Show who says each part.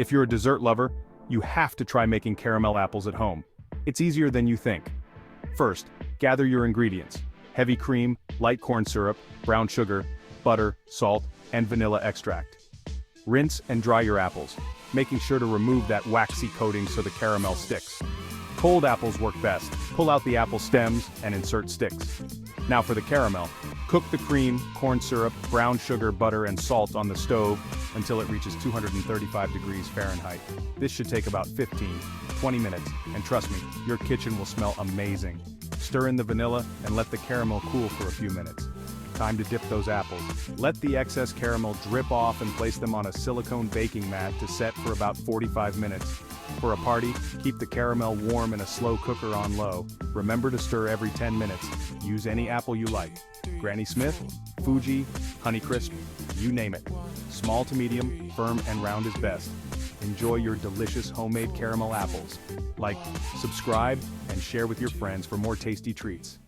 Speaker 1: If you're a dessert lover, you have to try making caramel apples at home. It's easier than you think. First, gather your ingredients: heavy cream, light corn syrup, brown sugar, butter, salt, and vanilla extract. Rinse and dry your apples, making sure to remove that waxy coating so the caramel sticks. Cold apples work best. Pull out the apple stems and insert sticks. Now for the caramel. Cook the cream, corn syrup, brown sugar, butter, and salt on the stove until it reaches 235 degrees Fahrenheit. This should take about 15-20 minutes, and trust me, your kitchen will smell amazing. Stir in the vanilla and let the caramel cool for a few minutes. Time to dip those apples. Let the excess caramel drip off and place them on a silicone baking mat to set for about 45 minutes. For a party, keep the caramel warm in a slow cooker on low. Remember to stir every 10 minutes. Use any apple you like. Granny Smith, Fuji, Honeycrisp, you name it. Small to medium, firm and round is best. Enjoy your delicious homemade caramel apples. Like, subscribe, and share with your friends for more tasty treats.